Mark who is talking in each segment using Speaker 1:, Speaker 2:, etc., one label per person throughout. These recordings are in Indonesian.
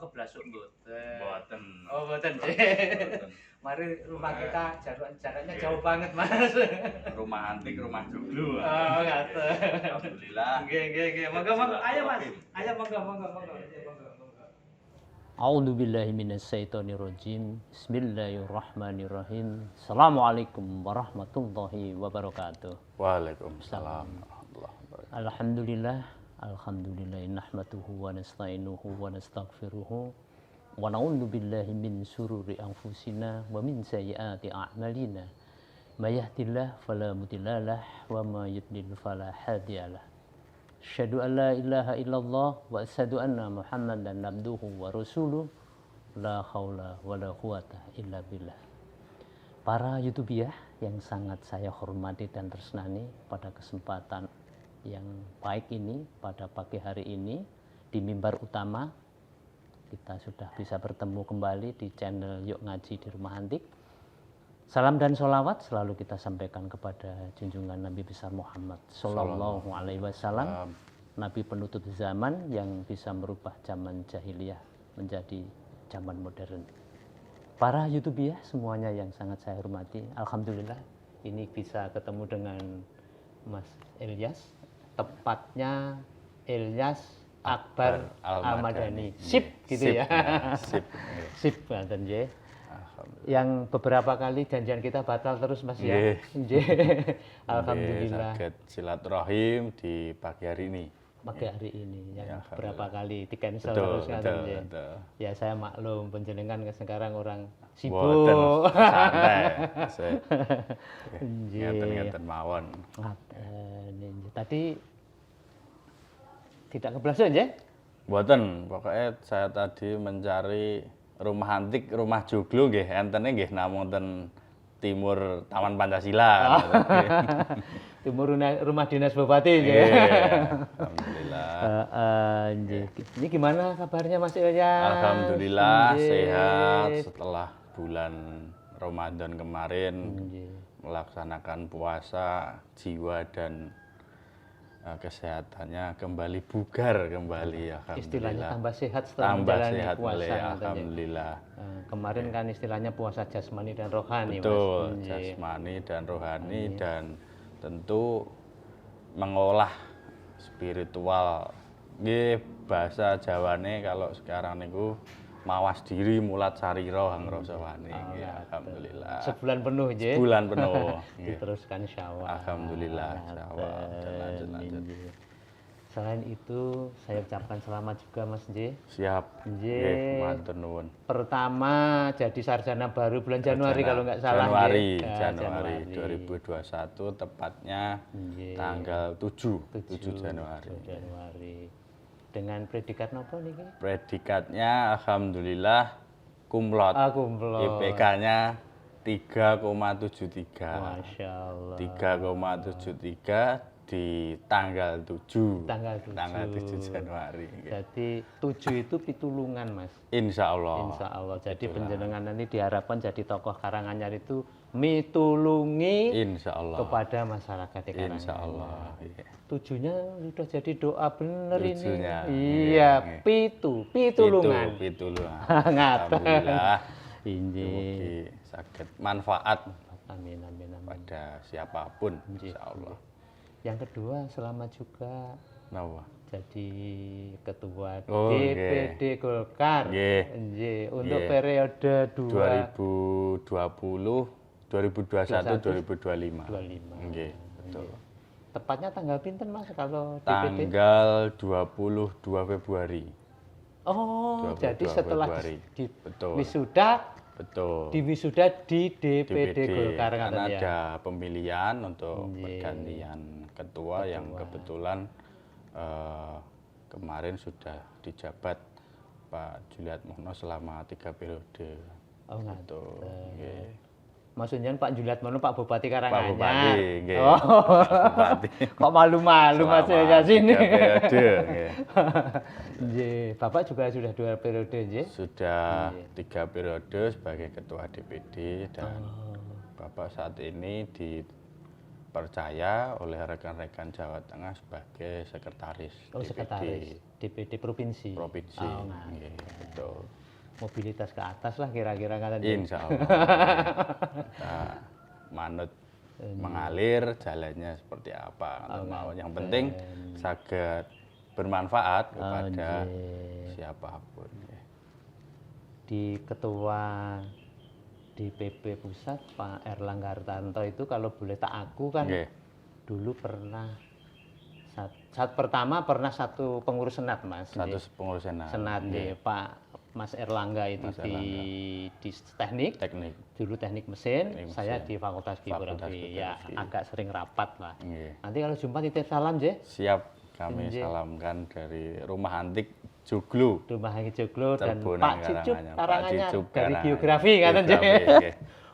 Speaker 1: keblasuk mboten.
Speaker 2: Mboten.
Speaker 1: Oh, mboten.
Speaker 2: Mboten.
Speaker 1: Mari rumah kita jaraknya jauh banget, Mas.
Speaker 2: Rumah antik, rumah joglo.
Speaker 1: Oh, ngaten.
Speaker 2: Alhamdulillah.
Speaker 1: Nggih. Monggo. Ayo, Mas. Ayo monggo.
Speaker 3: A'udzu billahi minasyaitonir rajim. Bismillahirrahmanirrahim. Assalamualaikum warahmatullahi wabarakatuh.
Speaker 2: Waalaikumsalam warahmatullahi wabarakatuh.
Speaker 3: Alhamdulillah nahmaduhu wa nasta'inuhu wa nastaghfiruhu wa na'udzu billahi min syururi anfusina wa min sayyiati a'malina. May yahdihillahu fala mudhillalah wa may yudlil fala hadiyalah. Asyhadu an la ilaha illallah wa asyhadu anna Muhammadan abduhu wa rasuluh. La haula wa la quwata illa billah. Para YouTubiah yang sangat saya hormati dan tresnani, pada kesempatan yang baik ini, pada pagi hari ini di mimbar utama kita sudah bisa bertemu kembali di channel Yuk Ngaji di Rumah Antik. Salam dan sholawat selalu kita sampaikan kepada junjungan Nabi besar Muhammad Sallallahu Alaihi Wasallam, Nabi penutup zaman yang bisa merubah zaman jahiliyah menjadi zaman modern. Para YouTubiah semuanya yang sangat saya hormati, alhamdulillah ini bisa ketemu dengan Mas Ilyas, tepatnya Ilyas Akbar Al-Madani. Sip gitu ya. Sip ngaten nggih. Yang beberapa kali janjian kita batal terus Mas ya. Alhamdulillah.
Speaker 2: Sakit silaturahim di pagi hari ini.
Speaker 3: Pagi hari ini yang beberapa kali di cancel
Speaker 2: betul,
Speaker 3: terus kan ya. Ya saya maklum penjenengan sekarang orang sibuk.
Speaker 2: Santai. Ngeten mawon.
Speaker 3: Tadi tidak kebelasan ya?
Speaker 2: Mboten, pokoknya saya tadi mencari rumah antik, rumah joglo nggih, entene nggih namung ten timur Taman Pancasila.
Speaker 3: Timur rumah dinas Bupati nggih.
Speaker 2: Alhamdulillah.
Speaker 3: Ini gimana kabarnya Mas Ilyas?
Speaker 2: Alhamdulillah sehat setelah bulan Ramadan kemarin melaksanakan puasa, jiwa dan kesehatannya kembali bugar kembali ya.
Speaker 3: Istilahnya tambah sehat setelah menjalani puasa.
Speaker 2: Alhamdulillah.
Speaker 3: Kemarin kan istilahnya puasa jasmani dan rohani.
Speaker 2: Betul, Mas. Jasmani dan rohani dan tentu mengolah spiritual. Nggih bahasa Jawane kalau sekarang niku mawas diri mulat sarira hang rasa wani. Alhamdulillah.
Speaker 3: Sebulan penuh nggih.
Speaker 2: Sebulan penuh.
Speaker 3: Diteruskan Syawal.
Speaker 2: Alhamdulillah. Syawal. Lanjut.
Speaker 3: Selain itu saya ucapkan selamat juga Mas Nggih.
Speaker 2: Siap.
Speaker 3: Nggih.
Speaker 2: Matur nuwun.
Speaker 3: Pertama jadi sarjana baru bulan Januari kalau nggak salah.
Speaker 2: Januari 2021 tepatnya tanggal 7 Januari.
Speaker 3: Dengan predikat napa niki?
Speaker 2: Predikatnya alhamdulillah kumlot. IPK-nya 3,73.
Speaker 3: Masya Allah.
Speaker 2: 3,73 di tanggal 7.
Speaker 3: Tanggal 7
Speaker 2: Januari.
Speaker 3: Jadi 7 itu pitulungan Mas.
Speaker 2: Insya Allah.
Speaker 3: Jadi penjenengan ini diharapkan jadi tokoh Karanganyar itu mitulungi
Speaker 2: Insya Allah
Speaker 3: kepada masyarakat Karanganyar.
Speaker 2: Insya Allah.
Speaker 3: Tujuhnya sudah jadi doa bener
Speaker 2: tujuhnya,
Speaker 3: ini. Iya, pitulungan.
Speaker 2: Pitulungan.
Speaker 3: Alhamdulillah.
Speaker 2: Injih sakit manfaat.
Speaker 3: Amin.
Speaker 2: Pada siapapun insya Allah.
Speaker 3: Yang kedua selamat juga jadi ketua DPD Golkar untuk periode
Speaker 2: 2021 2025.
Speaker 3: Nggih, betul. Tepatnya tanggal pinten Mas kalau DPD?
Speaker 2: Tanggal 22 Februari.
Speaker 3: Oh, jadi setelah wisuda
Speaker 2: di
Speaker 3: wisuda di DPD Golkar
Speaker 2: karena ada pemilihan untuk pergantian ketua yang kebetulan kemarin sudah dijabat Pak Juliat Mono selama 3 periode.
Speaker 3: Oh, nggih. Maksudnya Pak Juliat Mono Pak Bupati Karanganyar.
Speaker 2: Pak Bupati, nggih.
Speaker 3: Bupati. Kok malu-malu Mas ya sini.
Speaker 2: 3 periode, nggih.
Speaker 3: Nggih, Bapak juga sudah 2 periode nggih?
Speaker 2: Sudah 3 periode sebagai ketua DPD dan Bapak saat ini dipercaya oleh rekan-rekan Jawa Tengah sebagai sekretaris
Speaker 3: Sekretaris DPD provinsi.
Speaker 2: provinsi.
Speaker 3: Oh, nah.
Speaker 2: Nggih, betul.
Speaker 3: Mobilitas ke atas lah kira-kira ngaten.
Speaker 2: Insya Allah. Kita manut mengalir jalannya seperti apa atau mau. Yang penting saged bermanfaat kepada siapapun.
Speaker 3: Di ketua DPP pusat Pak Erlangga Hartarto itu kalau boleh tak aku kan dulu pernah saat pertama pernah satu pengurus senat Mas.
Speaker 2: Satu pengurus senat.
Speaker 3: Senat Pak Mas Erlangga itu di teknik. Dulu teknik mesin, saya di Fakultas Geografi. Ya agak sering rapat lah. Nanti kalau jumpa titip salam je.
Speaker 2: Siap, kami salamkan dari Rumah Antik Joglo.
Speaker 3: Rumah Antik Joglo dan
Speaker 2: Terbunan
Speaker 3: Pak Cicup Karanganyar dari
Speaker 2: Karanganyar.
Speaker 3: Geografi ngaten je.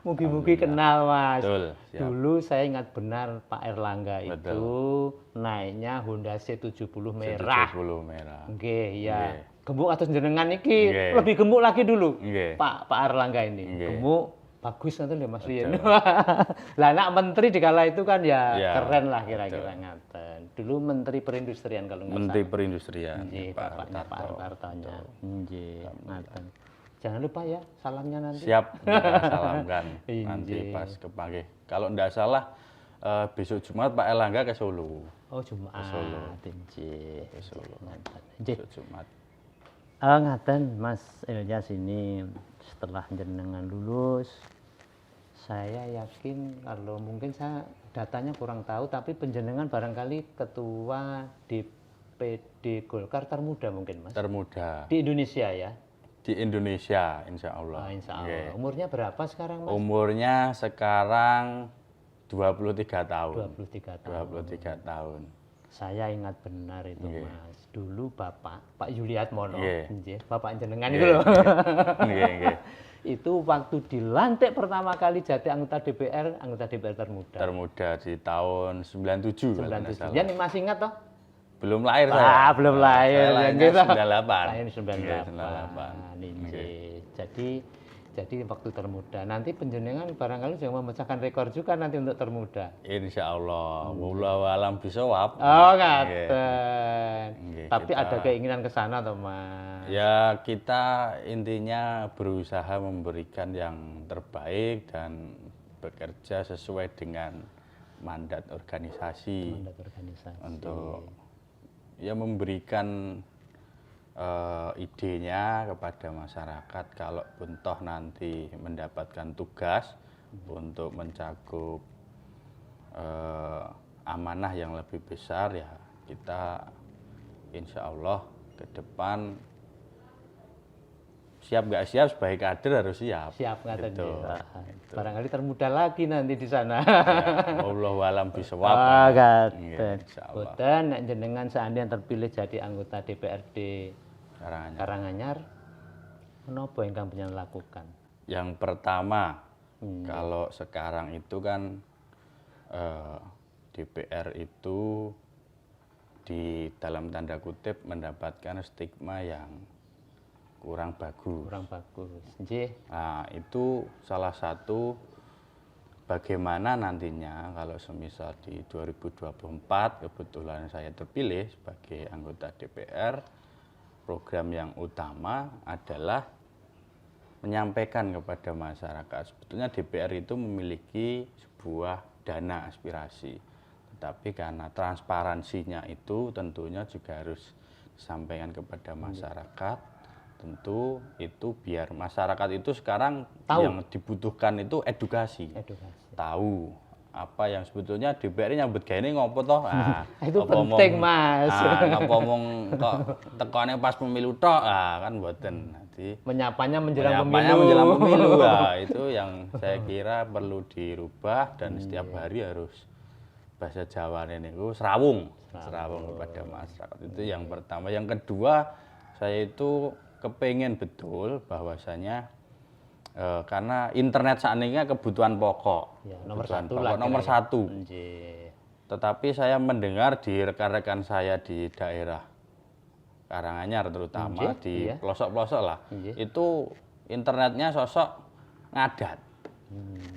Speaker 3: Mugi-mugi kenal Mas.
Speaker 2: Betul, siap.
Speaker 3: Dulu saya ingat benar Pak Erlangga itu naiknya Honda C70 merah.
Speaker 2: C70 merah.
Speaker 3: Nggih, ya. Gemuk atas jenengan iki lebih gemuk lagi dulu. Pak Erlangga ini. Gemuk bagus nanti lho Mas Rian. Lah anak menteri di kala itu kan ya keren lah kira-kira ngaten. Dulu Menteri Perindustrian kalau nggak salah.
Speaker 2: Menteri Perindustrian.
Speaker 3: Nggih, bapaknya Pak Hartarto. Nggih, ngaten. Jangan lupa ya salamnya nanti.
Speaker 2: Siap, kita salamkan nanti pas kepanggih. Kalau enggak salah besok Jumat Pak Erlangga ke Solo.
Speaker 3: Oh, Jumat.
Speaker 2: Ke Solo.
Speaker 3: Nggih.
Speaker 2: Ke Solo.
Speaker 3: Besok
Speaker 2: Jumat.
Speaker 3: Ngaten Mas Ilyas ini setelah jenengan lulus, saya yakin kalau mungkin saya datanya kurang tahu, tapi penjenengan barangkali ketua DPD Golkar termuda mungkin Mas?
Speaker 2: Termuda.
Speaker 3: Di Indonesia ya?
Speaker 2: Di Indonesia, insya Allah.
Speaker 3: Insya Allah. Umurnya berapa sekarang Mas?
Speaker 2: Umurnya sekarang 23 tahun.
Speaker 3: 23 tahun.
Speaker 2: 23 tahun.
Speaker 3: Saya ingat benar itu Mas. Dulu Pak Yuliatmono, Bapak jenengan
Speaker 2: itu
Speaker 3: loh.
Speaker 2: Itu
Speaker 3: waktu dilantik pertama kali jadi anggota DPR termuda.
Speaker 2: Termuda di tahun 97.
Speaker 3: 97. Ya masih ingat toh?
Speaker 2: Belum lahir saya.
Speaker 3: Belum lahir.
Speaker 2: Saya lahirnya 98.
Speaker 3: Lahir 98. Jadi waktu termuda. Nanti penjenengan barangkali juga memecahkan rekor juga nanti untuk termuda.
Speaker 2: Insya Allah. Wallahu alam bisawab.
Speaker 3: Oh ngaten. Tapi ada keinginan ke sana toh Mas?
Speaker 2: Ya kita intinya berusaha memberikan yang terbaik dan bekerja sesuai dengan mandat organisasi. Untuk ya memberikan idenya kepada masyarakat kalau pun toh nanti mendapatkan tugas untuk mencakup amanah yang lebih besar, ya kita insya Allah ke depan siap nggak siap sebagai kader harus siap.
Speaker 3: Siap nggak
Speaker 2: gitu.
Speaker 3: Gitu. Barangkali termuda lagi nanti di sana.
Speaker 2: Wallahu alam bisawab.
Speaker 3: Dan jenengan seandainya terpilih jadi anggota DPRD Karanganyar, apa yang kamu lakukan?
Speaker 2: Yang pertama, kalau sekarang itu kan DPR itu di dalam tanda kutip mendapatkan stigma yang kurang bagus. Nah, itu salah satu bagaimana nantinya kalau semisal di 2024 kebetulan saya terpilih sebagai anggota DPR, program yang utama adalah menyampaikan kepada masyarakat. Sebetulnya DPR itu memiliki sebuah dana aspirasi, tetapi karena transparansinya itu tentunya juga harus disampaikan kepada masyarakat. Tentu itu biar masyarakat itu sekarang tahu. Yang dibutuhkan itu edukasi. Tahu apa yang sebetulnya DPR nyambut gawe ini ngopo toh.
Speaker 3: Itu penting Mas.
Speaker 2: Ngomong kok tekone pas pemilu tok, kan mboten. Nanti
Speaker 3: menyapanya menjelang pemilu.
Speaker 2: Itu yang saya kira perlu dirubah dan setiap hari harus bahasa Jawa niku serawung kepada masyarakat. Itu yang pertama. Yang kedua, saya itu kepengen betul bahwasanya karena internet saat ini kebutuhan pokok, nomor satu. Tetapi saya mendengar di rekan-rekan saya di daerah Karanganyar terutama di pelosok-pelosok lah, itu internetnya sosok ngadat,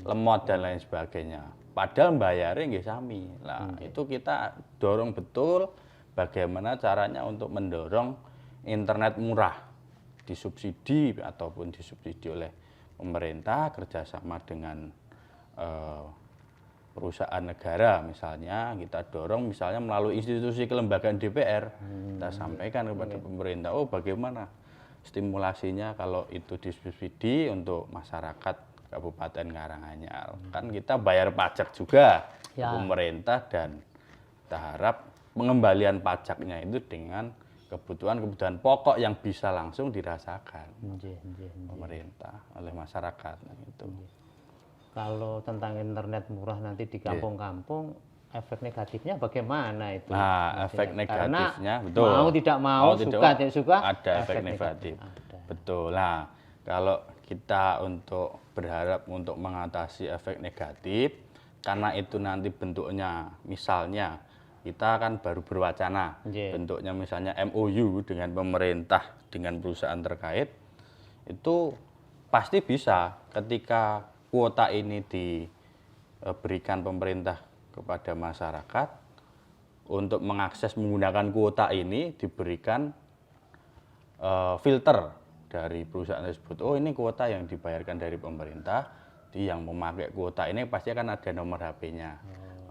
Speaker 2: lemot dan lain sebagainya. padahal bayarnya nggih sami. Nah, itu kita dorong betul bagaimana caranya untuk mendorong internet murah, disubsidi ataupun disubsidi oleh pemerintah kerjasama dengan perusahaan negara misalnya, kita dorong misalnya melalui institusi kelembagaan DPR, kita sampaikan kepada pemerintah, oh bagaimana stimulasinya kalau itu disubsidi untuk masyarakat Kabupaten Karanganyar. Kan kita bayar pajak juga ke pemerintah dan kita harap pengembalian pajaknya itu dengan kebutuhan-kebutuhan pokok yang bisa langsung dirasakan pemerintah oleh masyarakat. Nah, itu.
Speaker 3: Kalau tentang internet murah nanti di kampung-kampung, efek negatifnya bagaimana itu?
Speaker 2: Nah, efek negatifnya,
Speaker 3: karena
Speaker 2: betul.
Speaker 3: Mau tidak mau, suka tidak suka,
Speaker 2: ada efek negatif.
Speaker 3: Ada.
Speaker 2: Betul. Nah, kalau kita untuk berharap untuk mengatasi efek negatif, karena itu nanti bentuknya, misalnya kita kan baru berwacana, bentuknya misalnya MOU dengan pemerintah, dengan perusahaan terkait, itu pasti bisa ketika kuota ini diberikan pemerintah kepada masyarakat, untuk mengakses menggunakan kuota ini diberikan filter dari perusahaan tersebut. Oh, ini kuota yang dibayarkan dari pemerintah, yang memakai kuota ini pasti akan ada nomor HP-nya.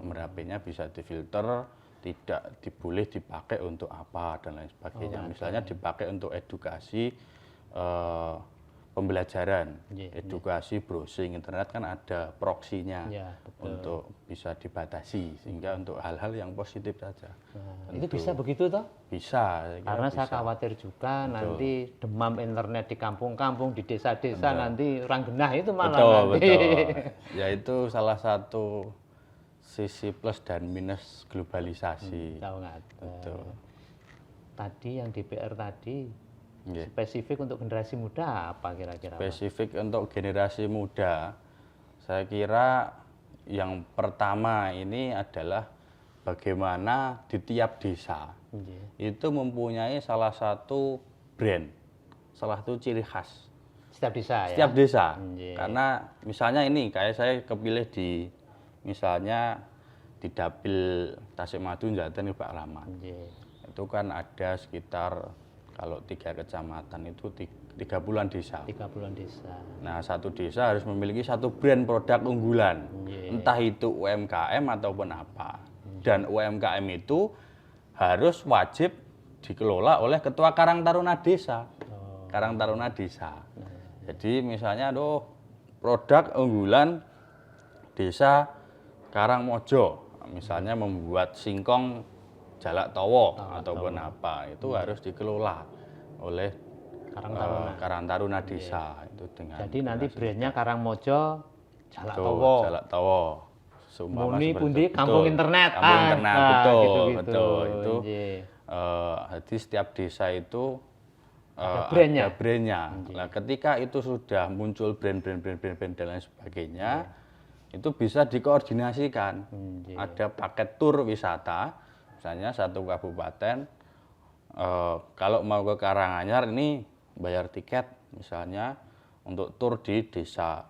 Speaker 2: Nomor HP-nya bisa difilter, tidak boleh dipakai untuk apa dan lain sebagainya. Misalnya dipakai untuk edukasi, pembelajaran, edukasi, browsing internet kan ada proksinya untuk bisa dibatasi, sehingga untuk hal-hal yang positif saja.
Speaker 3: Itu bisa begitu toh?
Speaker 2: Bisa.
Speaker 3: Karena saya khawatir juga nanti demam internet di kampung-kampung, di desa-desa nanti orang genah itu malah nanti.
Speaker 2: Ya itu salah satu sisi plus dan minus globalisasi.
Speaker 3: Betul. Tadi yang DPR tadi spesifik untuk generasi muda apa kira-kira?
Speaker 2: Spesifik untuk generasi muda, saya kira yang pertama ini adalah bagaimana di tiap desa itu mempunyai salah satu brand, salah satu ciri khas.
Speaker 3: Setiap desa
Speaker 2: Setiap desa. Karena misalnya ini kayak saya kepilih di misalnya di Dapil Tasikmadu Jateng Pak Rahmat. Itu kan ada sekitar kalau 3 kecamatan itu 30-an desa.
Speaker 3: 30-an desa.
Speaker 2: Nah, satu desa harus memiliki satu brand produk unggulan. Entah itu UMKM ataupun apa. Dan UMKM itu harus wajib dikelola oleh ketua Karang Taruna Desa. Karang Taruna Desa. Jadi misalnya produk unggulan desa Karangmojo, misalnya membuat singkong jalak towo ataupun apa, itu harus dikelola oleh Karang Taruna Desa. Itu dengan
Speaker 3: jadi nanti brandnya Karangmojo jalak towo.
Speaker 2: Jalak towo.
Speaker 3: Muni pundi kampung internet.
Speaker 2: Kampung internet, betul.
Speaker 3: Gitu.
Speaker 2: Itu jadi setiap desa itu
Speaker 3: ada
Speaker 2: brandnya. Nah, ketika itu sudah muncul brand dan lain sebagainya, itu bisa dikoordinasikan. Ada paket tur wisata. Misalnya satu kabupaten, kalau mau ke Karanganyar ini bayar tiket misalnya untuk tur di desa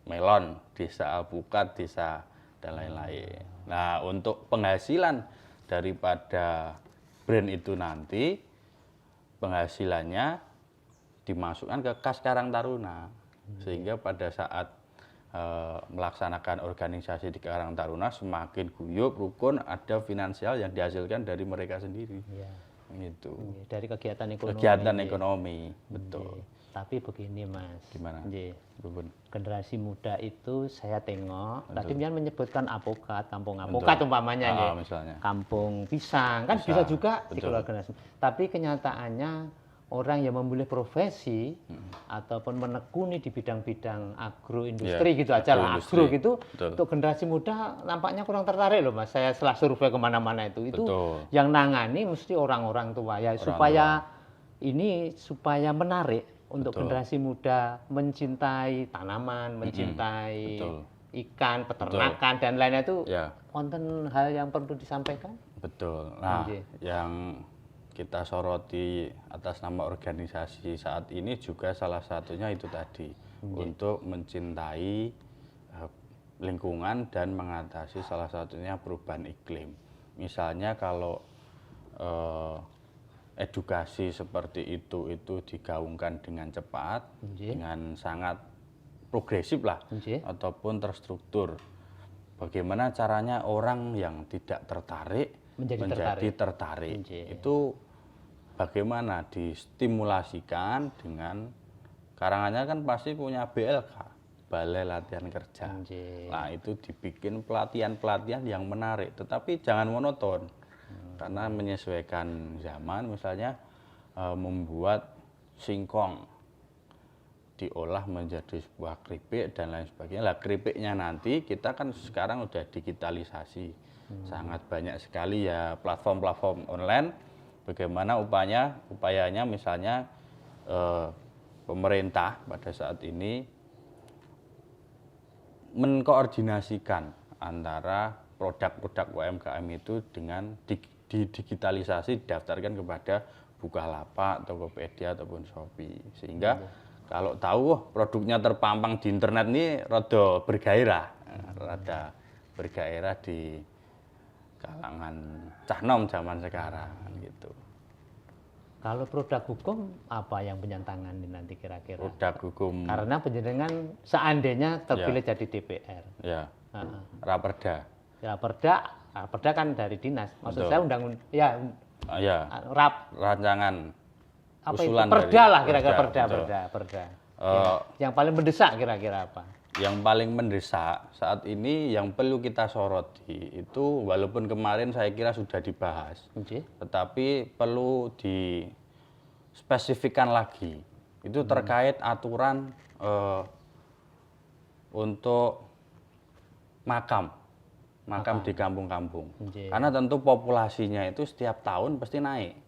Speaker 2: Melon, desa Alpukat, desa dan lain-lain. Nah, untuk penghasilan daripada brand itu nanti, penghasilannya dimasukkan ke kas Karang Taruna. Sehingga pada saat melaksanakan organisasi di Karang Taruna semakin guyup, rukun, ada finansial yang dihasilkan dari mereka sendiri. Gitu.
Speaker 3: Dari kegiatan ekonomi.
Speaker 2: Kegiatan ekonomi, betul.
Speaker 3: Tapi begini Mas.
Speaker 2: Gimana?
Speaker 3: Generasi muda itu saya tengok, tadi Mian menyebutkan apokat, kampung apokat umpamanya
Speaker 2: misalnya.
Speaker 3: Kampung pisang, kan bisa juga dikelola generasi. Tapi kenyataannya orang yang memilih profesi ataupun menekuni di bidang-bidang agroindustri gitu aja lah, agro gitu, untuk generasi muda nampaknya kurang tertarik loh Mas. Saya setelah survei kemana-mana itu yang nangani mesti orang-orang tua ya, supaya menarik untuk generasi muda mencintai tanaman, mencintai ikan, peternakan dan lainnya itu konten hal yang perlu disampaikan.
Speaker 2: Betul. Nah, yang kita soroti atas nama organisasi saat ini juga salah satunya itu tadi, untuk mencintai lingkungan dan mengatasi salah satunya perubahan iklim. Misalnya kalau edukasi seperti itu digaungkan dengan cepat, dengan sangat progresif lah, ataupun terstruktur. Bagaimana caranya orang yang tidak tertarik menjadi tertarik. Itu bagaimana distimulasikan dengan Karanganyar kan pasti punya BLK, Balai Latihan Kerja. Nah, itu dibikin pelatihan-pelatihan yang menarik, tetapi jangan monoton. Karena menyesuaikan zaman, misalnya membuat singkong diolah menjadi sebuah keripik dan lain sebagainya. Lah keripiknya nanti kita kan sekarang udah digitalisasi. Sangat banyak sekali ya platform-platform online. Bagaimana upayanya misalnya pemerintah pada saat ini mengkoordinasikan antara produk-produk UMKM itu dengan digitalisasi, didaftarkan kepada Bukalapak, Tokopedia ataupun Shopee, sehingga kalau tahu produknya terpampang di internet ini rada bergairah di kalangan cah nom zaman sekarang gitu.
Speaker 3: Kalau produk hukum apa yang penyentangan nanti kira-kira?
Speaker 2: Produk hukum.
Speaker 3: Karena penjenengan seandainya terpilih jadi DPR.
Speaker 2: Ya. Raperda.
Speaker 3: Ya, Raperda kan dari dinas. Maksud saya
Speaker 2: rancangan
Speaker 3: apa
Speaker 2: usulan
Speaker 3: itu? Perda
Speaker 2: dari
Speaker 3: lah kira-kira perda. Yang paling mendesak kira-kira apa?
Speaker 2: Yang paling mendesak saat ini yang perlu kita soroti itu, walaupun kemarin saya kira sudah dibahas, tetapi perlu dispesifikkan lagi. Itu terkait aturan untuk makam di kampung-kampung. Karena tentu populasinya itu setiap tahun pasti naik.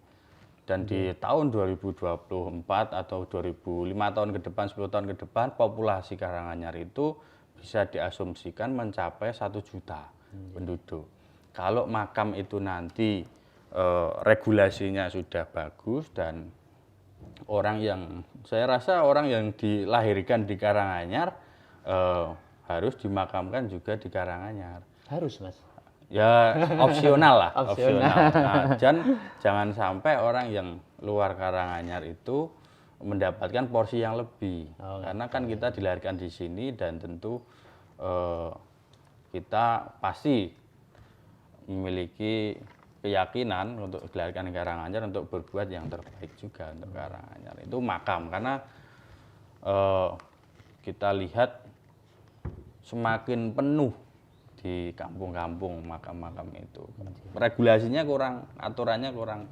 Speaker 2: Dan di tahun 2024 atau 5 tahun ke depan, 10 tahun ke depan, populasi Karanganyar itu bisa diasumsikan mencapai 1 juta penduduk. Kalau makam itu nanti regulasinya sudah bagus dan saya rasa orang yang dilahirkan di Karanganyar harus dimakamkan juga di Karanganyar.
Speaker 3: Harus, Mas.
Speaker 2: Ya opsional lah, opsional. Nah, jangan sampai orang yang luar Karanganyar itu mendapatkan porsi yang lebih. Karena kan kita dilahirkan di sini dan tentu kita pasti memiliki keyakinan untuk dilahirkan di Karanganyar untuk berbuat yang terbaik juga untuk Karanganyar. Itu makam, karena kita lihat semakin penuh di kampung-kampung makam-makam itu. Regulasinya kurang, aturannya kurang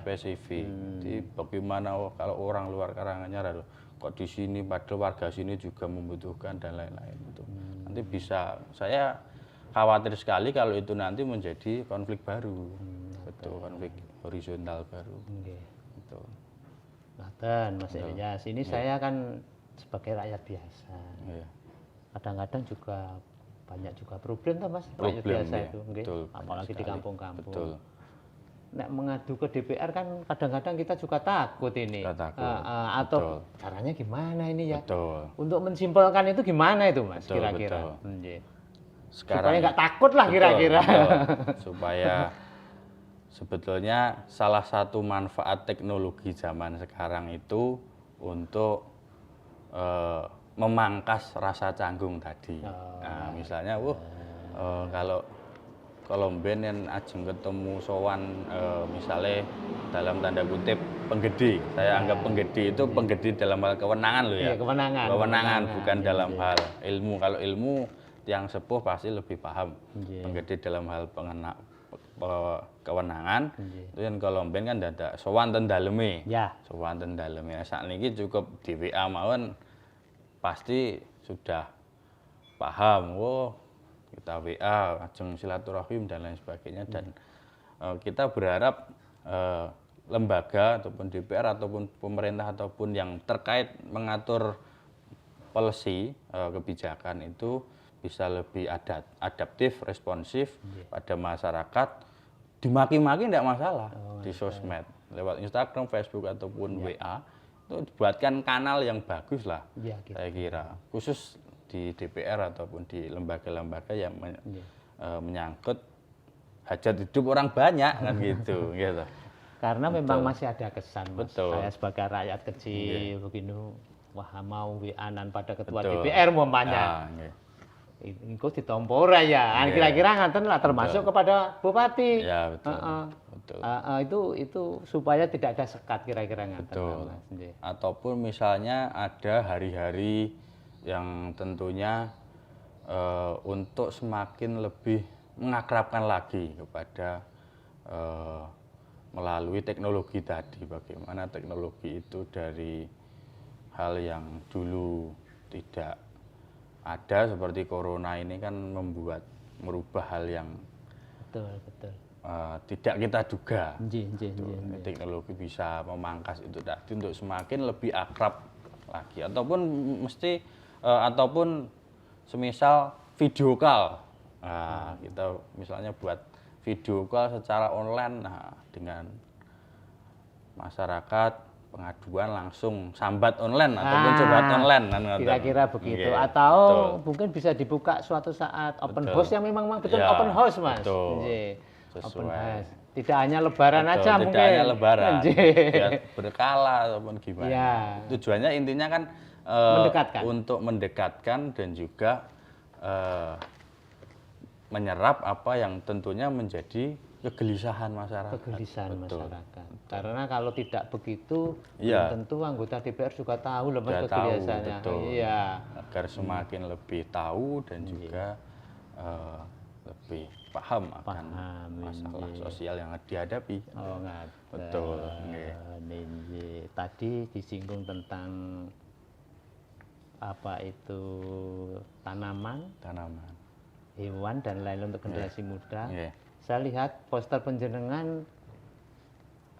Speaker 2: spesifik. Jadi bagaimana kalau orang luar Karanganyar kok di sini, padahal warga sini juga membutuhkan dan lain-lain itu. Nanti bisa, saya khawatir sekali kalau itu nanti menjadi konflik baru. Betul, konflik horizontal baru. Betul.
Speaker 3: Mas Ilyas, ini saya kan sebagai rakyat biasa. Kadang-kadang juga banyak juga problem tuh, Mas, rakyat biasa itu,
Speaker 2: betul,
Speaker 3: apalagi di kampung-kampung.
Speaker 2: Betul.
Speaker 3: Nek mengadu ke DPR kan kadang-kadang kita juga takut ini. Atau caranya gimana ini ya?
Speaker 2: Betul.
Speaker 3: Untuk mensimpelkan itu gimana itu, Mas, kira-kira?
Speaker 2: Sekarang
Speaker 3: supaya nggak takut lah kira-kira.
Speaker 2: Supaya sebetulnya salah satu manfaat teknologi zaman sekarang itu untuk memangkas rasa canggung tadi. Nah, misalnya, kalau ben yang ajeng ketemu sowan, misalnya dalam tanda kutip penggede, saya anggap penggede itu penggede dalam hal kewenangan loh ya.
Speaker 3: Iya, kewenangan,
Speaker 2: bukan dalam hal ilmu. Kalau ilmu yang sepuh pasti lebih paham. Penggede dalam hal kewenangan, itu yang kalau ben kan dadak sowan ten daleme. Sowan ten daleme. Sakniki cukup di WA mawon pasti sudah paham, kita WA, ajeng silaturahim dan lain sebagainya. Dan kita berharap lembaga ataupun DPR ataupun pemerintah ataupun yang terkait mengatur policy kebijakan itu bisa lebih adaptif, responsif pada masyarakat. Dimaki-maki tidak masalah di sosmed, lewat Instagram, Facebook ataupun WA. Itu dibuatkan kanal yang bagus lah, saya kira. Khusus di DPR ataupun di lembaga-lembaga yang menyangkut hajat hidup orang banyak kan gitu.
Speaker 3: Karena memang masih ada kesan, Mas.
Speaker 2: Betul.
Speaker 3: Saya sebagai rakyat kecil begini, wah mau WA-an pada ketua
Speaker 2: Betul.
Speaker 3: DPR umpamanya. Itu ditompora ya. Kira-kira ngaten lah termasuk kepada bupati.
Speaker 2: Ya, betul. Betul.
Speaker 3: Itu supaya tidak ada sekat kira-kira ngaten.
Speaker 2: Betul. Ataupun misalnya ada hari-hari yang tentunya untuk semakin lebih mengakrabkan lagi kepada melalui teknologi tadi, bagaimana teknologi itu dari hal yang dulu tidak ada seperti corona ini kan merubah hal yang
Speaker 3: betul.
Speaker 2: Tidak kita duga.
Speaker 3: Teknologi
Speaker 2: bisa memangkas itu tadi untuk semakin lebih akrab lagi, ataupun ataupun semisal video call. Kita misalnya buat video call secara online, dengan masyarakat pengaduan langsung sambat online ataupun curhat online kan,
Speaker 3: kira-kira begitu. Atau mungkin bisa dibuka suatu saat open house yang memang betul open house, Mas. Open house. Tidak hanya lebaran aja mungkin.
Speaker 2: Tidak hanya lebaran. Biar berkala ataupun gimana. Tujuannya intinya kan untuk mendekatkan dan juga menyerap apa yang tentunya menjadi kegelisahan masyarakat.
Speaker 3: Masyarakat. Karena kalau tidak begitu, tentu anggota DPR juga tahu loh Mas kegelisahannya.
Speaker 2: Agar semakin lebih tahu dan juga lebih paham akan masalah sosial yang dihadapi. Betul.
Speaker 3: Tadi disinggung tentang apa itu tanaman, hewan dan lain untuk generasi muda. Saya lihat poster penjenengan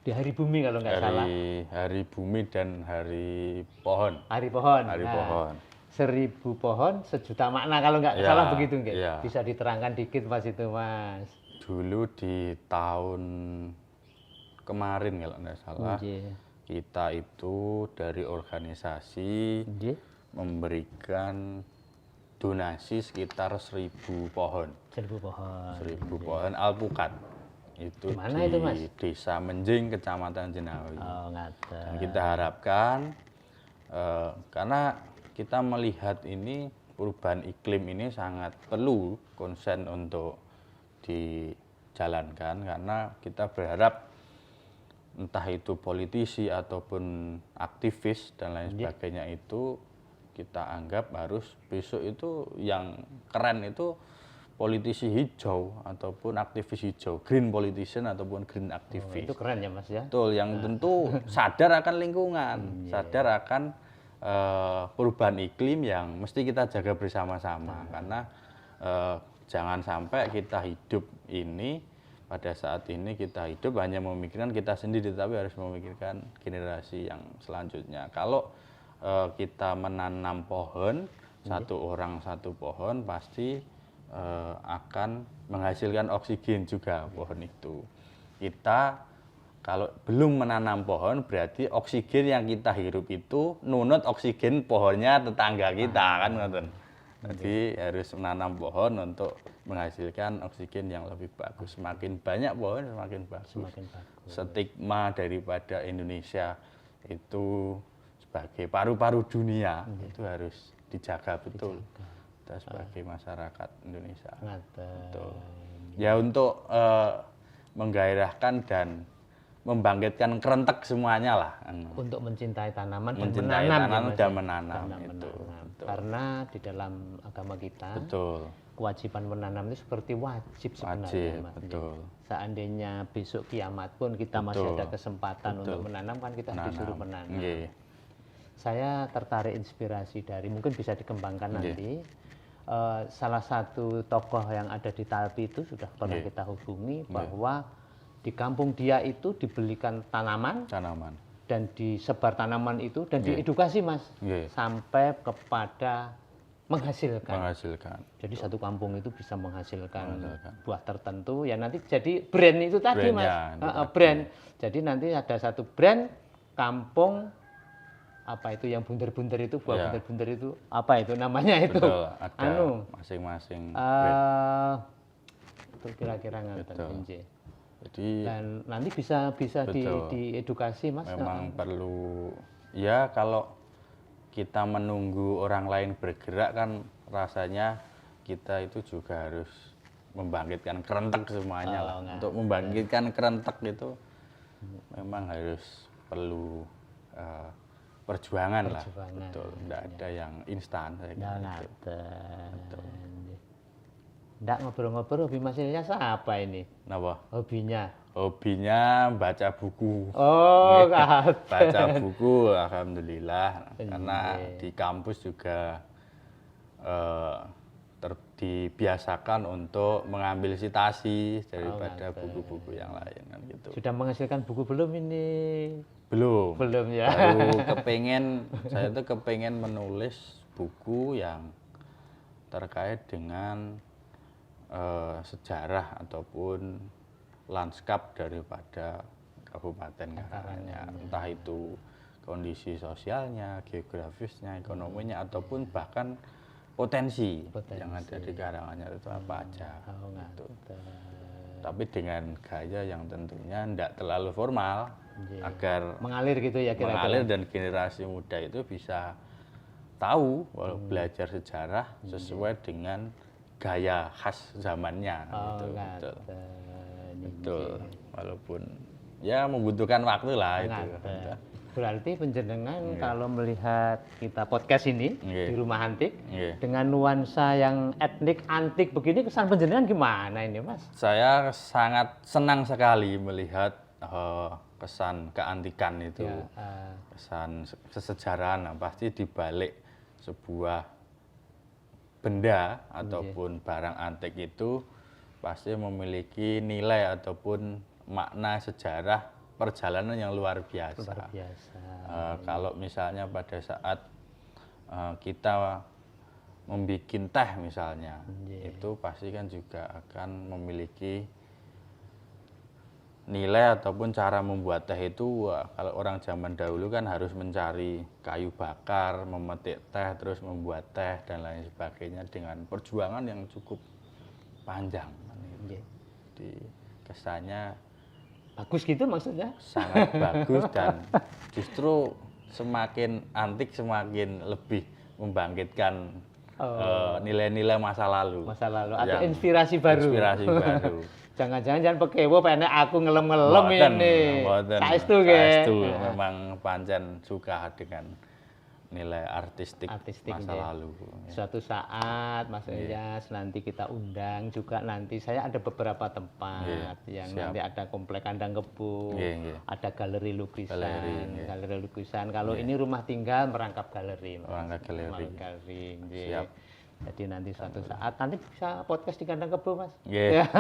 Speaker 3: di Hari Bumi kalau nggak salah.
Speaker 2: Hari Bumi dan Hari Pohon.
Speaker 3: Hari Pohon. 1000 pohon, 1.000.000 makna kalau nggak salah begitu nggak? Bisa diterangkan dikit Mas itu, Mas.
Speaker 2: Dulu di tahun kemarin kalau nggak salah, kita itu dari organisasi memberikan donasi sekitar 1.000 pohon.
Speaker 3: 1.000 pohon.
Speaker 2: 1.000 pohon alpukat. Itu
Speaker 3: dimana itu, Mas?
Speaker 2: Desa Menjing, Kecamatan Jenawi. Dan kita harapkan karena kita melihat ini perubahan iklim ini sangat perlu konsen untuk dijalankan, karena kita berharap entah itu politisi ataupun aktivis dan lain sebagainya itu kita anggap harus besok itu yang keren itu politisi hijau ataupun aktivis hijau, green politician ataupun green aktivis.
Speaker 3: Itu keren ya Mas ya.
Speaker 2: Betul, yang tentu sadar akan lingkungan, sadar akan perubahan iklim yang mesti kita jaga bersama-sama. Karena jangan sampai kita hidup ini, pada saat ini kita hidup hanya memikirkan kita sendiri, tapi harus memikirkan generasi yang selanjutnya. Kalau kita menanam pohon, satu orang satu pohon pasti akan menghasilkan oksigen juga pohon itu. Kita kalau belum menanam pohon berarti oksigen yang kita hirup itu nunut oksigen pohonnya tetangga kita kan, ngoten. Jadi harus menanam pohon untuk menghasilkan oksigen yang lebih bagus. Semakin banyak pohon semakin bagus. Stigma daripada Indonesia itu sebagai paru-paru dunia itu harus dijaga betul. Kita sebagai masyarakat Indonesia. Betul. Ya untuk menggairahkan dan membangkitkan kerentek semuanya lah.
Speaker 3: Untuk mencintai tanaman
Speaker 2: dan menanam. Itu.
Speaker 3: Karena di dalam agama kita, kewajiban menanam itu seperti wajib sebenarnya. Mas. Seandainya besok kiamat pun kita masih ada kesempatan untuk menanam, kan kita disuruh menanam. Saya tertarik inspirasi dari, mungkin bisa dikembangkan nanti. Salah satu tokoh yang ada di Talpi itu sudah pernah kita hubungi bahwa di kampung dia itu dibelikan tanaman dan disebar tanaman itu dan diedukasi Mas sampai kepada menghasilkan. Jadi satu kampung itu bisa menghasilkan buah tertentu ya, nanti jadi brand itu tadi Mas. Brand. Jadi nanti ada satu brand kampung apa itu yang bunder-bunder itu, buah
Speaker 2: Iya.
Speaker 3: bunder-bunder itu, apa itu namanya itu?
Speaker 2: Betul, ada
Speaker 3: Anu,
Speaker 2: masing-masing grade.
Speaker 3: itu kira-kira ngaten
Speaker 2: Betul.
Speaker 3: inje.
Speaker 2: Jadi
Speaker 3: Dan nanti bisa
Speaker 2: Betul.
Speaker 3: diedukasi Mas.
Speaker 2: memang perlu, ya kalau kita menunggu orang lain bergerak kan rasanya kita itu juga harus membangkitkan kerentek semuanya lah. Untuk membangkitkan kerentek itu memang harus perlu perjuangan lah. Betul, tidak ada yang instan saya kira
Speaker 3: Nah,
Speaker 2: itu.
Speaker 3: Nggak ngobrol-ngobrol hobi Mas Ilyas apa ini?
Speaker 2: Kenapa?
Speaker 3: Hobinya?
Speaker 2: Hobinya baca buku.
Speaker 3: Oh,
Speaker 2: Baca buku, alhamdulillah. Karena di kampus juga dibiasakan untuk mengambil citasi daripada buku-buku yang lain kan gitu.
Speaker 3: Sudah menghasilkan buku belum ini?
Speaker 2: Belum.
Speaker 3: Belum ya.
Speaker 2: Baru saya tuh kepengen menulis buku yang terkait dengan sejarah ataupun lanskap daripada Kabupaten Karanganyar, entah itu kondisi sosialnya, geografisnya, ekonominya, ataupun bahkan potensi yang ada di Karanganyar itu apa aja. Gitu. Tapi dengan gaya yang tentunya tidak terlalu formal, agar
Speaker 3: Mengalir gitu ya kira-kira.
Speaker 2: mengalir dan generasi muda itu bisa tahu walau belajar sejarah sesuai dengan gaya khas zamannya gitu. Betul. Betul. Walaupun ya membutuhkan waktu lah itu.
Speaker 3: Berarti penjenengan kalau melihat kita podcast ini di Rumah Antik dengan nuansa yang etnik antik begini, kesan penjenengan gimana ini Mas?
Speaker 2: Saya sangat senang sekali melihat kesan keantikan itu, kesan kesejarahan. Nah, pasti di balik sebuah benda ataupun barang antik itu pasti memiliki nilai ataupun makna sejarah perjalanan yang luar biasa.
Speaker 3: Luar biasa.
Speaker 2: Kalau misalnya pada saat kita membuat teh misalnya, itu pasti kan juga akan memiliki nilai ataupun cara membuat teh itu. Kalau orang zaman dahulu kan harus mencari kayu bakar, memetik teh, terus membuat teh dan lain sebagainya dengan perjuangan yang cukup panjang. Jadi kesannya
Speaker 3: bagus gitu maksudnya?
Speaker 2: Sangat bagus dan justru semakin antik semakin lebih membangkitkan nilai-nilai masa lalu.
Speaker 3: Masa lalu atau inspirasi baru.
Speaker 2: Inspirasi baru.
Speaker 3: Jangan pekewo pengen aku ngelem-ngelem ini. Saestu ge.
Speaker 2: Saestu memang pancen suka dengan nilai artistik masa lalu.
Speaker 3: Suatu saat Mas Ilyas nanti kita undang juga, nanti saya ada beberapa tempat yang nanti ada komplek kandang kebo, ada galeri lukisan, galeri lukisan. Kalau ini rumah tinggal merangkap galeri.
Speaker 2: Merangkap galeri.
Speaker 3: Siap. Jadi nanti suatu saat nanti bisa podcast di kandang kebo Mas.
Speaker 2: Siap,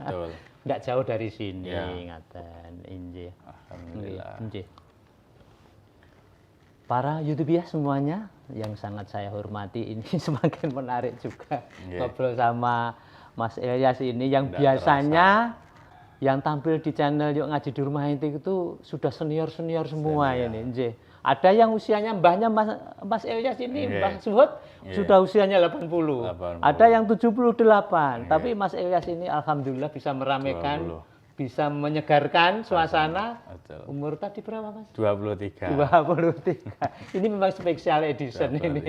Speaker 2: betul.
Speaker 3: Nggak jauh dari sini, ngaten. Injih.
Speaker 2: Alhamdulillah.
Speaker 3: Injih. Para YouTuber semuanya yang sangat saya hormati, ini semakin menarik juga ngobrol sama Mas Ilyas ini yang biasanya yang tampil di channel Yuk Ngaji di Rumah Antik itu sudah senior-senior semua ini. Ada yang usianya mbahnya Mas Ilyas ini, Mbah Suhud, sudah usianya 80. Ada yang 78. Tapi Mas Ilyas ini alhamdulillah bisa meramaikan, bisa menyegarkan suasana. Umur tadi berapa Mas?
Speaker 2: 23.
Speaker 3: 23. Ini memang spesial edition 23. Ini.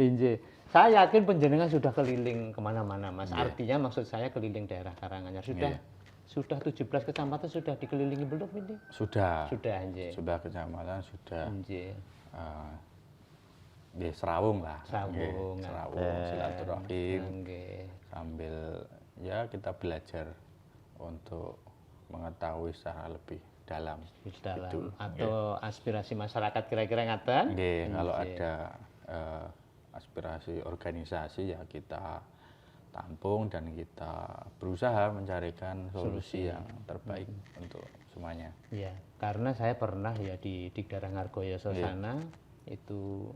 Speaker 3: Inje. Saya yakin penjenengan sudah keliling kemana-mana Mas. Artinya maksud saya keliling daerah Karanganyar. Sudah 17 kecamatan sudah dikelilingi belum ini? Sudah Inje.
Speaker 2: Sudah kecamatan sudah.
Speaker 3: Inje.
Speaker 2: Serawung lah.
Speaker 3: Serawung,
Speaker 2: silaturahim. Sambil ya kita belajar untuk mengetahui secara lebih dalam.
Speaker 3: Atau aspirasi masyarakat kira-kira ngaten?
Speaker 2: Kalau ada aspirasi organisasi ya kita tampung dan kita berusaha mencarikan solusi yang terbaik untuk semuanya.
Speaker 3: Iya, karena saya pernah ya di daerah Ngargoyo sana itu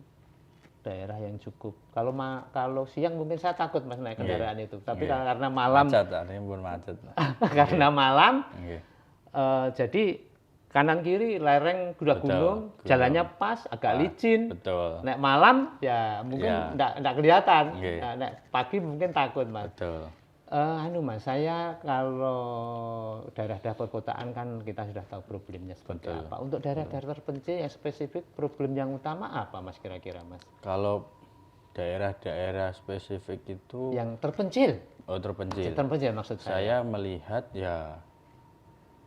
Speaker 3: daerah yang cukup. Kalau siang mungkin saya takut Mas naik kendaraan itu, tapi karena malam
Speaker 2: macet, macet.
Speaker 3: karena malam jadi kanan kiri lereng kuda
Speaker 2: Betul,
Speaker 3: gunung,
Speaker 2: gunung.
Speaker 3: jalannya pas, agak
Speaker 2: Ah,
Speaker 3: licin.
Speaker 2: Betul.
Speaker 3: Nek malam ya mungkin
Speaker 2: Ya.
Speaker 3: ndak kelihatan.
Speaker 2: Nggih.
Speaker 3: Nah, nek pagi mungkin takut, Mas.
Speaker 2: Betul.
Speaker 3: Mas, saya kalau daerah-daerah perkotaan kan kita sudah tahu problemnya seperti
Speaker 2: Betul.
Speaker 3: apa. Untuk daerah-daerah terpencil yang spesifik, problem yang utama apa, Mas, kira-kira, Mas?
Speaker 2: Kalau daerah-daerah spesifik itu
Speaker 3: Yang terpencil,
Speaker 2: terpencil.
Speaker 3: terpencil maksud
Speaker 2: Saya melihat ya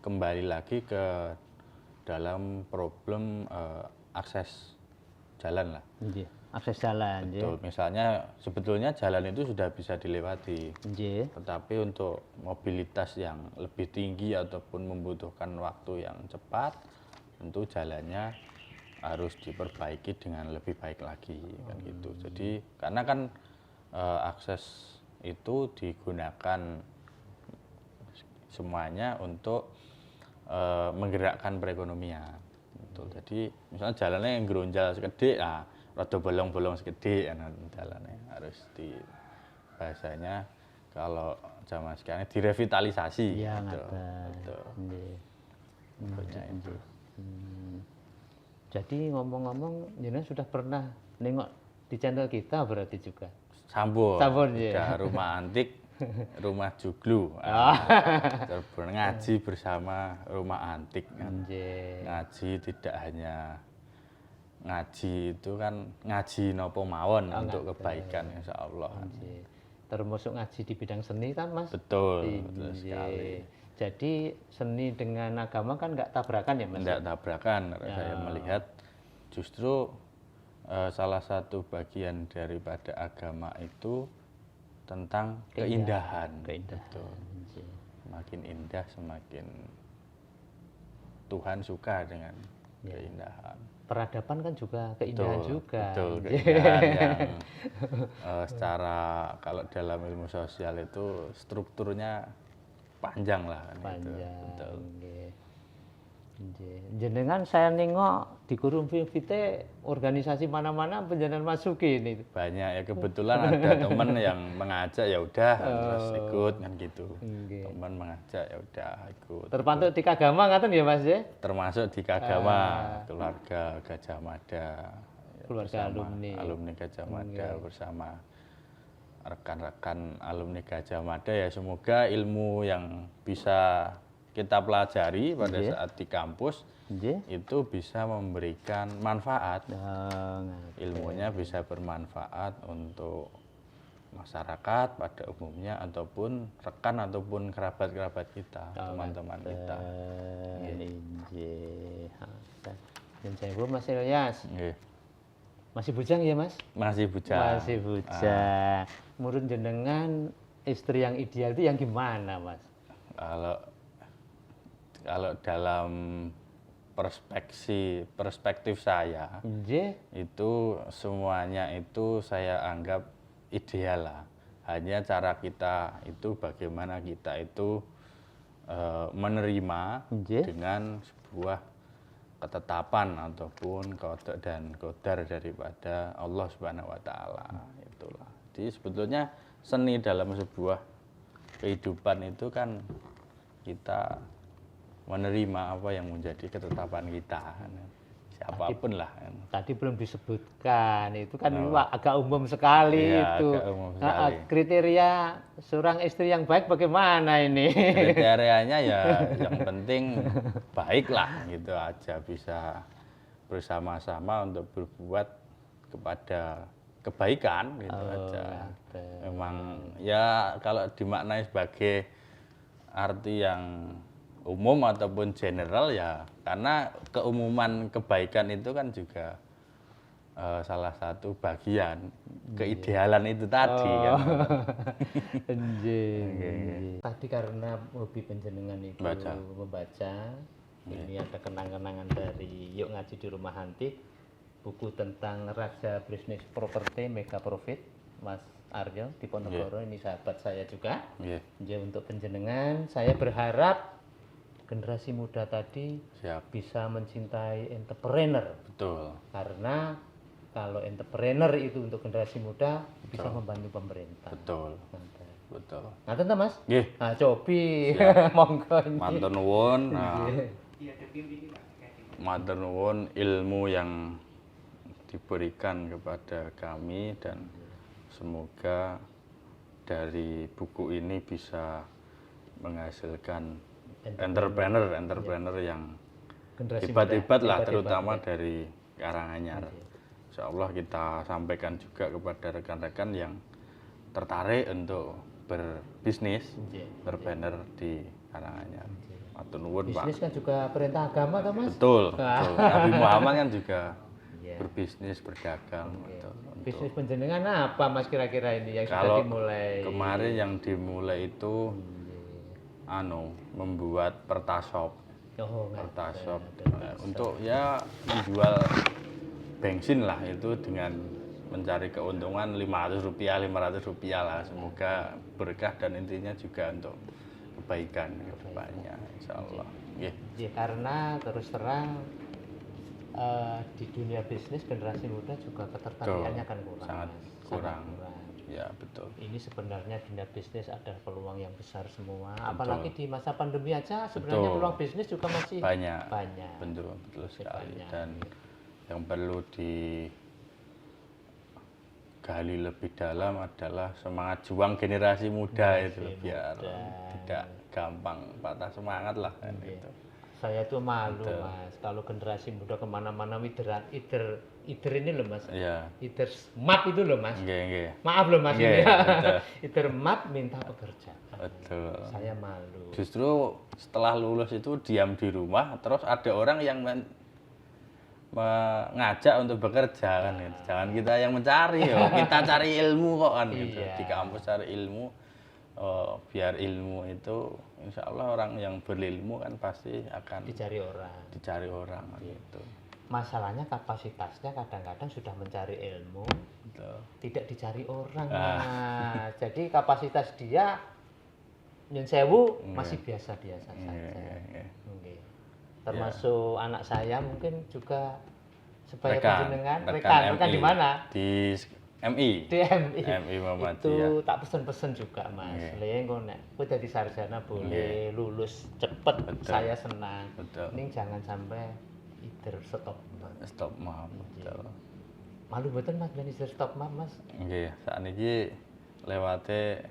Speaker 2: kembali lagi ke dalam problem akses jalan lah.
Speaker 3: Nggih, akses jalan, nggih.
Speaker 2: Betul. Misalnya sebetulnya jalan itu sudah bisa dilewati,
Speaker 3: Nggih.
Speaker 2: tetapi untuk mobilitas yang lebih tinggi ataupun membutuhkan waktu yang cepat, tentu jalannya harus diperbaiki dengan lebih baik lagi kan gitu. Jadi karena kan akses itu digunakan semuanya untuk menggerakkan perekonomian. Betul. Jadi misalnya jalannya yang geronjal segede, rada bolong-bolong segede kan jalannya harus di bahasanya kalau zaman sekarang direvitalisasi.
Speaker 3: Iya,
Speaker 2: gitu.
Speaker 3: ngaten.
Speaker 2: Betul.
Speaker 3: Nggih.
Speaker 2: Pokoknya itu.
Speaker 3: Jadi ngomong-ngomong, jenengan sudah pernah nengok di channel kita berarti juga.
Speaker 2: Sampun.
Speaker 3: Sampun, ya.
Speaker 2: Udah rumah antik, rumah joglo. Ngaji bersama rumah antik kan.
Speaker 3: Nggih.
Speaker 2: Ngaji tidak hanya ngaji itu kan ngaji nopo mawon untuk kebaikan insya Allah.
Speaker 3: Nggih. Termasuk ngaji di bidang seni kan, Mas?
Speaker 2: Betul, betul
Speaker 3: Nggih.
Speaker 2: sekali.
Speaker 3: Jadi seni dengan agama kan nggak tabrakan ya, Mas?
Speaker 2: Tidak tabrakan, saya melihat justru salah satu bagian daripada agama itu tentang keindahan. Betul.
Speaker 3: Nggih.
Speaker 2: Semakin indah, semakin Tuhan suka dengan keindahan.
Speaker 3: Peradaban kan juga keindahan juga.
Speaker 2: Betul, keindahan yang secara kalau dalam ilmu sosial itu strukturnya panjang lah kan itu.
Speaker 3: Panjang.
Speaker 2: Betul.
Speaker 3: Nggih. Nggih. Jenengan saya nengok di Kurum Vite organisasi mana-mana panjenengan masuki ini.
Speaker 2: Banyak ya, kebetulan ada teman yang mengajak ya udah terus ikut kan gitu.
Speaker 3: Nggih.
Speaker 2: Teman mengajak ya udah ikut.
Speaker 3: Terpantau di Kagama ngaten ya, Mas ya?
Speaker 2: Termasuk di Kagama, keluarga Gajah Mada.
Speaker 3: Keluarga
Speaker 2: bersama
Speaker 3: alumni.
Speaker 2: Gajah Mada bersama rekan-rekan alumni Gajah Mada ya, semoga ilmu yang bisa kita pelajari pada saat di kampus
Speaker 3: Nggih.
Speaker 2: itu bisa memberikan manfaat.
Speaker 3: Ngaten.
Speaker 2: Ilmunya bisa bermanfaat untuk masyarakat pada umumnya ataupun rekan ataupun kerabat-kerabat kita, teman-teman kita.
Speaker 3: Nggih. Dan saya Mas Ilyas.
Speaker 2: Nggih.
Speaker 3: Masih bujang ya, Mas?
Speaker 2: Masih bujang.
Speaker 3: Masih bujang. Menurut jenengan istri yang ideal itu yang gimana, Mas?
Speaker 2: Kalau dalam perspektif saya
Speaker 3: Nggih.
Speaker 2: itu semuanya itu saya anggap ideal lah. Hanya cara kita itu bagaimana kita itu menerima
Speaker 3: Nggih.
Speaker 2: dengan sebuah ketetapan ataupun kodok dan qadar daripada Allah Subhanahu wa taala, itulah. Jadi sebetulnya seni dalam sebuah kehidupan itu kan kita menerima apa yang menjadi ketetapan kita, siapapun lah.
Speaker 3: Tadi belum disebutkan, itu kan agak umum sekali
Speaker 2: Iya,
Speaker 3: itu.
Speaker 2: agak umum sekali.
Speaker 3: Kriteria seorang istri yang baik bagaimana ini?
Speaker 2: Kriterianya ya yang penting baik lah gitu aja, bisa bersama-sama untuk berbuat kepada kebaikan gitu aja. Memang ya kalau dimaknai sebagai arti yang umum ataupun general ya, karena keumuman kebaikan itu kan juga salah satu bagian keidealan itu tadi kan.
Speaker 3: Tadi karena hobi penjenengan itu membaca, ini ada kenang-kenangan dari Yuk Ngaji di Rumah Antik, buku tentang Raja Bisnis Properti Mega Profit, Mas Aryo Diponegoro, ini sahabat saya juga. Untuk penjenengan, saya berharap generasi muda tadi bisa mencintai entrepreneur.
Speaker 2: Betul.
Speaker 3: Karena kalau entrepreneur itu untuk generasi muda bisa membantu pemerintah.
Speaker 2: Betul. Betul.
Speaker 3: Ngaten ta, Mas?
Speaker 2: Nggih.
Speaker 3: Nah, cobi monggo.
Speaker 2: Matur nuwun.
Speaker 1: Iya, terbimbing juga.
Speaker 2: Matur nuwun ilmu yang diberikan kepada kami dan semoga dari buku ini bisa menghasilkan entrepreneur yang
Speaker 3: Generasi
Speaker 2: hebat-hebat
Speaker 3: muda,
Speaker 2: lah,
Speaker 3: hebat-hebat,
Speaker 2: terutama
Speaker 3: ya.
Speaker 2: dari Karanganyar. Insya Allah kita sampaikan juga kepada rekan-rekan yang tertarik untuk berbisnis, entrepreneur di Karanganyar. Matur nuwun Pak.
Speaker 3: Bisnis kan juga perintah agama kan Mas?
Speaker 2: Betul, betul. Nabi Muhammad kan juga
Speaker 3: Iya.
Speaker 2: berbisnis, berdagang. Betul.
Speaker 3: Bisnis penjenengan apa Mas kira-kira ini yang sudah
Speaker 2: Kalau
Speaker 3: dimulai?
Speaker 2: kemarin yang dimulai itu membuat pertasop.
Speaker 3: Oh,
Speaker 2: Pertasop untuk ya menjual bensin lah, itu dengan mencari keuntungan Rp500 lah. Semoga berkah dan intinya juga untuk kebaikan ke depannya, insya Allah.
Speaker 3: Ya, karena terus terang di dunia bisnis generasi muda juga ketertarikannya kan kurang.
Speaker 2: Sangat
Speaker 3: Mas.
Speaker 2: kurang.
Speaker 3: Sangat kurang.
Speaker 2: Ya betul.
Speaker 3: Ini sebenarnya dunia bisnis ada peluang yang besar semua. Apalagi di masa pandemi aja sebenarnya peluang bisnis juga masih
Speaker 2: banyak.
Speaker 3: banyak.
Speaker 2: Betul sekali.
Speaker 3: Banyak.
Speaker 2: Dan yang perlu digali lebih dalam adalah semangat juang generasi muda itu, biar tidak gampang patah semangat lah kan gitu.
Speaker 3: Saya tuh malu Mas kalau generasi muda kemana-mana either ini loh Mas.
Speaker 2: Iya.
Speaker 3: Either mat itu loh Mas.
Speaker 2: Nggih.
Speaker 3: Maaf loh Mas.
Speaker 2: Nggih, betul.
Speaker 3: Either mat minta pekerjaan.
Speaker 2: Betul.
Speaker 3: Saya malu.
Speaker 2: Justru setelah lulus itu diam di rumah, terus ada orang yang mengajak untuk bekerja kan gitu. Jangan kita yang mencari kita cari ilmu kok kan gitu. Di kampus cari ilmu, biar ilmu itu insya Allah orang yang berilmu kan pasti akan
Speaker 3: dicari orang
Speaker 2: gitu.
Speaker 3: Masalahnya kapasitasnya kadang-kadang sudah mencari ilmu,
Speaker 2: Betul.
Speaker 3: tidak dicari orang. Nah, jadi kapasitas dia nyun sewu masih biasa-biasa saja. Okay. Termasuk anak saya mungkin juga supaya penjenengan rekan di mana?
Speaker 2: Di MI.
Speaker 3: Di MI.
Speaker 2: MI Muhammadiyah.
Speaker 3: Itu tak pesen-pesen juga Mas. Lha engko nek kowe dadi sarjana boleh lulus cepet, saya senang. Ning jangan sampai either stop map.
Speaker 2: Betul.
Speaker 3: Malu mboten Mas ben stop map Mas?
Speaker 2: Nggih, sakniki lewate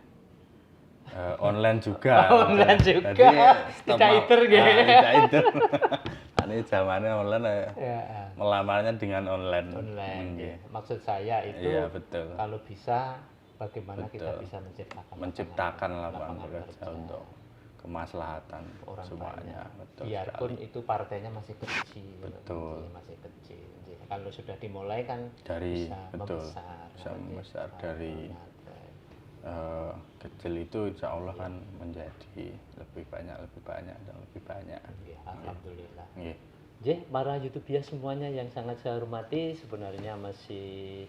Speaker 2: online juga.
Speaker 3: Online juga.
Speaker 2: Jadi
Speaker 3: tidak iter nggih.
Speaker 2: Tidak iter. Ini zamannya online
Speaker 3: ya.
Speaker 2: Melamarnya dengan online.
Speaker 3: Nggih. Maksud saya itu
Speaker 2: betul.
Speaker 3: Kalau bisa bagaimana kita bisa
Speaker 2: menciptakan lapangan kerja untuk kemaslahatan orang semuanya.
Speaker 3: Betul. Biarpun sekali. Itu partainya masih kecil.
Speaker 2: Betul.
Speaker 3: Masih kecil. Kalau sudah dimulai kan
Speaker 2: dari
Speaker 3: bisa
Speaker 2: membesar dari kecil itu insya Allah kan menjadi lebih banyak dan lebih banyak.
Speaker 3: Alhamdulillah. Para YouTuber semuanya yang sangat saya hormati, sebenarnya masih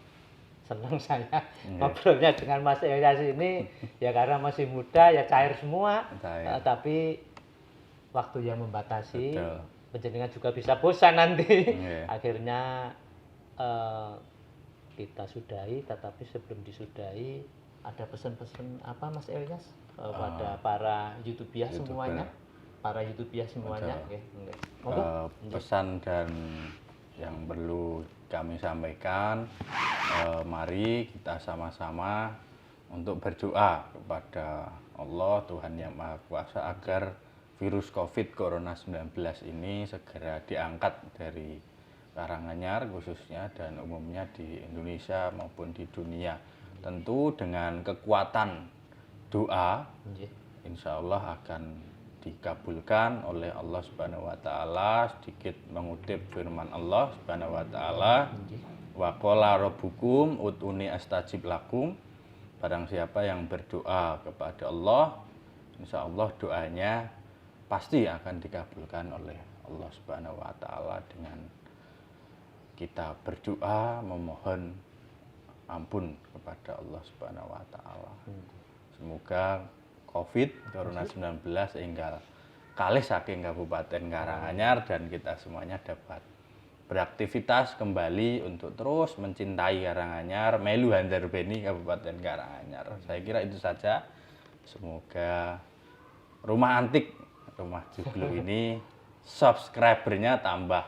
Speaker 3: senang saya ngobrolnya dengan Mas Ilyas ini ya karena masih muda ya cair semua. Tapi waktu yang membatasi, penjenengan juga bisa bosan nanti. Akhirnya kita sudahi, tetapi sebelum disudahi ada pesan-pesan apa Mas Ilyas pada para YouTuber semuanya? Para YouTuber semuanya,
Speaker 2: pesan dan yang perlu kami sampaikan, mari kita sama-sama untuk berdoa kepada Allah Tuhan Yang Maha Kuasa agar virus COVID Corona 19 ini segera diangkat dari Karanganyar khususnya dan umumnya di Indonesia maupun di dunia. Tentu dengan kekuatan doa, insya Allah akan dikabulkan oleh Allah Subhanahu wa taala. Sedikit mengutip firman Allah Subhanahu wa taala, wa qala rabbukum ud'uni astajib lakum. Barang siapa yang berdoa kepada Allah, insya Allah doanya pasti akan dikabulkan oleh Allah Subhanahu wa taala dengan kita berdoa memohon ampun kepada Allah Subhanahu wa taala. Semoga COVID Corona 19 tinggal kalih saking Kabupaten Karanganyar dan kita semuanya dapat beraktivitas kembali untuk terus mencintai Karanganyar, melu handarbeni Kabupaten Karanganyar. Saya kira itu saja. Semoga rumah antik, rumah Joglo ini subscribernya tambah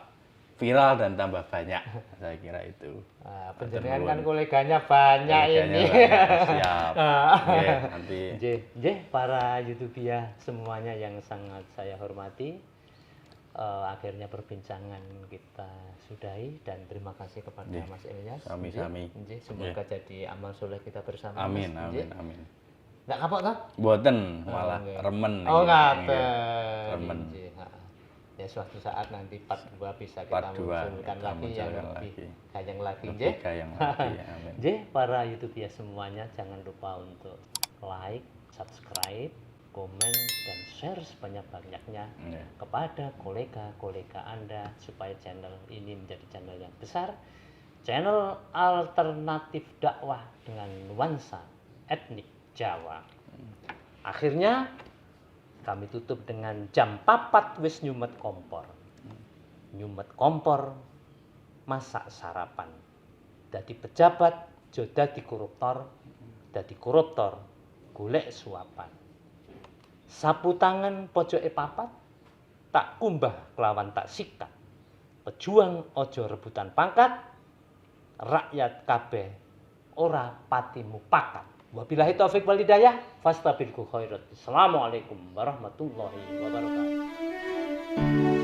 Speaker 2: viral dan tambah banyak. Saya kira itu.
Speaker 1: Penjenengan kan koleganya banyak
Speaker 2: Koleganya
Speaker 1: ini.
Speaker 2: banyak. Siap. Oke, nanti
Speaker 3: Nggih, para YouTuber semuanya yang sangat saya hormati. Akhirnya perbincangan kita sudahi dan terima kasih kepada
Speaker 2: Nggih.
Speaker 3: Mas Ilyas.
Speaker 2: Sami-sami.
Speaker 3: Nggih, semoga jadi amal soleh kita bersama.
Speaker 2: amin,
Speaker 3: Mas.
Speaker 2: amin,
Speaker 3: Nggih.
Speaker 2: amin.
Speaker 3: Nggak kapok toh?
Speaker 2: Mboten malah
Speaker 3: nggih.
Speaker 2: remen.
Speaker 3: Oh,
Speaker 2: iki.
Speaker 3: ngaten.
Speaker 2: Nggih, remen.
Speaker 3: Nggih, ha. Ya suatu saat nanti part 2 bisa kita
Speaker 2: Part 2
Speaker 3: munculkan
Speaker 2: kita
Speaker 3: lagi yang
Speaker 2: munculkan
Speaker 3: lebih
Speaker 2: lagi.
Speaker 3: gayeng lagi,
Speaker 2: Lebih
Speaker 3: nggih.
Speaker 2: gayeng lagi, amin.
Speaker 3: Nggih, para YouTuber semuanya jangan lupa untuk like, subscribe, komen dan share sebanyak-banyaknya
Speaker 2: Nggih.
Speaker 3: kepada kolega-kolega Anda supaya channel ini menjadi channel yang besar, channel alternatif dakwah dengan nuansa etnik Jawa. Akhirnya kami tutup dengan jam 4 wis nyumet kompor. Nyumet kompor masak sarapan. Dadi pejabat jo dadi koruptor, dadi koruptor golek suapan. Sapu tangan pojoke papat, tak kumbah kelawan tak sikat. Pejuang ojo rebutan pangkat, rakyat kabeh ora pati mupakat. Wabillahi taufik wal hidayah, fastabiqul khairat. Assalamualaikum warahmatullahi wabarakatuh.